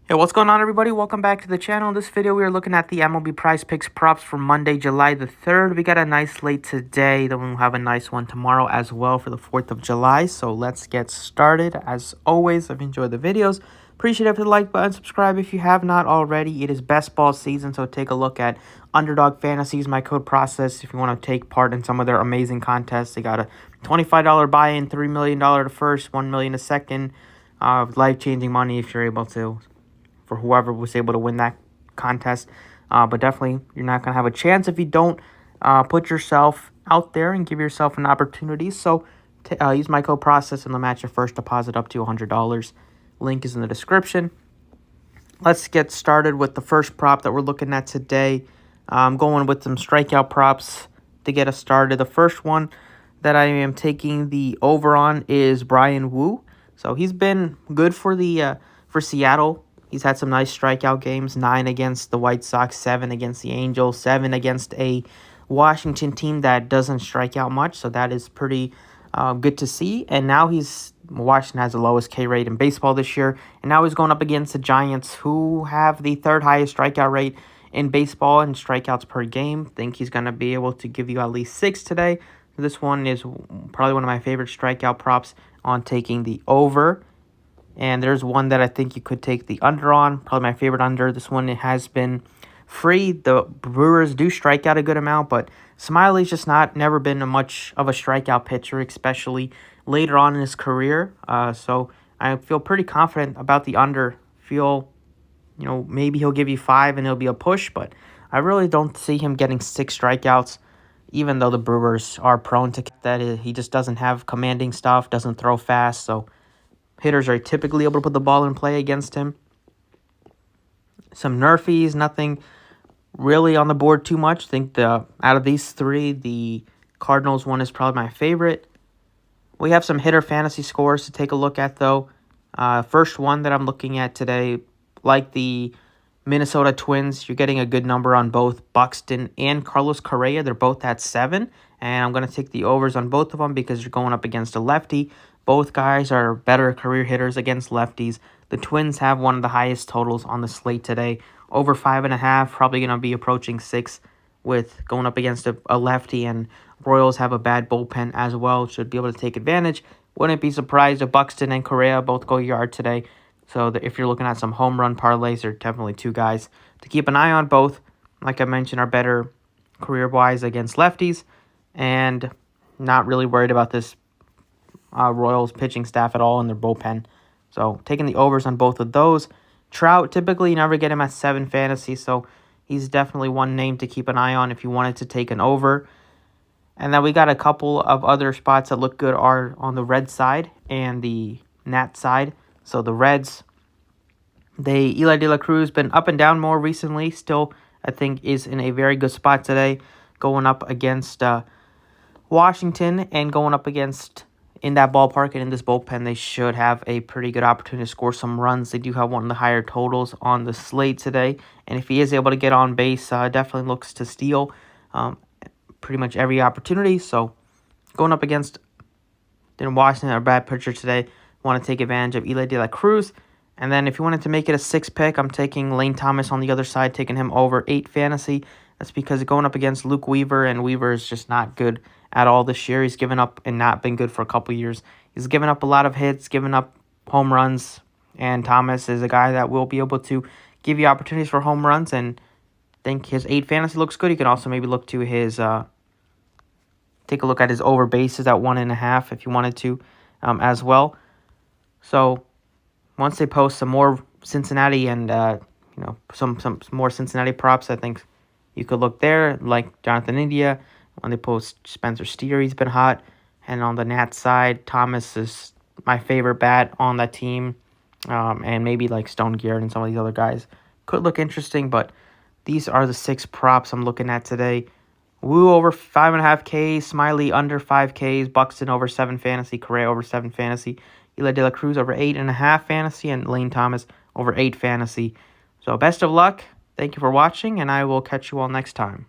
Hey, what's going on, everybody? Welcome back to the channel. In this video, we are looking at the MLB Prizepicks props for Monday, July the 3rd. We got a nice slate today. Then we'll have a nice one tomorrow as well for the 4th of July. So let's get started. As always, if you enjoyed the videos, appreciate it if you like button, subscribe if you have not already. It is best ball season, so take a look at Underdog Fantasies, my code process, if you want to take part in some of their amazing contests. They got a $25 buy-in, $3 million to first, $1 million to second. Life-changing money if you're able to, for whoever was able to win that contest. But definitely, you're not going to have a chance if you don't put yourself out there and give yourself an opportunity. So use my code process and they'll match your first deposit up to $100. Link is in the description. Let's get started with the first prop that we're looking at today. I'm going with some strikeout props to get us started. The first one that I am taking the over on is Brian Wu. So he's been good for Seattle. He's had some nice strikeout games, 9 against the White Sox, 7 against the Angels, 7 against a Washington team that doesn't strike out much. So that is pretty good to see. And now Washington has the lowest K rate in baseball this year. And now he's going up against the Giants, who have the 3rd highest strikeout rate in baseball and strikeouts per game. Think he's going to be able to give you at least 6 today. This one is probably one of my favorite strikeout props on taking the over. And there's one that I think you could take the under on. Probably my favorite under. This one, it has been free. The Brewers do strike out a good amount, but Smiley's just never been much of a strikeout pitcher, especially later on in his career. So I feel pretty confident about the under. Maybe he'll give you 5 and it'll be a push, but I really don't see him getting 6 strikeouts, even though the Brewers are prone to that. He just doesn't have commanding stuff, doesn't throw fast, so hitters are typically able to put the ball in play against him. Some nerfies, nothing really on the board too much. I think out of these 3, the Cardinals one is probably my favorite. We have some hitter fantasy scores to take a look at, though. First one that I'm looking at today, like the Minnesota Twins, you're getting a good number on both Buxton and Carlos Correa. They're both at 7, and I'm going to take the overs on both of them because you're going up against a lefty. Both guys are better career hitters against lefties. The Twins have one of the highest totals on the slate today. Over 5.5, probably going to be approaching 6 with going up against a lefty. And Royals have a bad bullpen as well. Should be able to take advantage. Wouldn't be surprised if Buxton and Correa both go yard today. So if you're looking at some home run parlays, there are definitely 2 guys to keep an eye on. Both, like I mentioned, are better career-wise against lefties. And not really worried about this Royals pitching staff at all in their bullpen. So taking the overs on both of those. Trout, typically you never get him at 7 fantasy, so he's definitely one name to keep an eye on if you wanted to take an over. And then we got a couple of other spots that look good are on the Red side and the Nat side. So the Reds, Eli De La Cruz been up and down more recently. Still, I think, is in a very good spot today, going up against Washington and going up against, in that ballpark and in this bullpen, they should have a pretty good opportunity to score some runs. They do have one of the higher totals on the slate today. And if he is able to get on base, definitely looks to steal pretty much every opportunity. So going up against Washington, a bad pitcher today, want to take advantage of Eli De La Cruz. And then if you wanted to make it a 6 pick, I'm taking Lane Thomas on the other side, taking him over 8 fantasy. That's because going up against Luke Weaver, and Weaver is just not good at all this year. He's given up and not been good for a couple years. He's given up a lot of hits, given up home runs, and Thomas is a guy that will be able to give you opportunities for home runs, and I think his 8 fantasy looks good. You can also maybe look to his, take a look at his over bases at 1.5 if you wanted to as well. So once they post some more Cincinnati and, some more Cincinnati props, I think you could look there, like Jonathan India. When they post Spencer Steer, he's been hot. And on the Nats side, Thomas is my favorite bat on that team. And maybe like Stone Garrett and some of these other guys could look interesting. But these are the 6 props I'm looking at today. Wu over 5.5 Ks, Smiley under 5 Ks, Buxton over 7 fantasy, Correa over 7 fantasy, Eli De La Cruz over 8.5 fantasy, and Lane Thomas over 8 fantasy. So best of luck. Thank you for watching, and I will catch you all next time.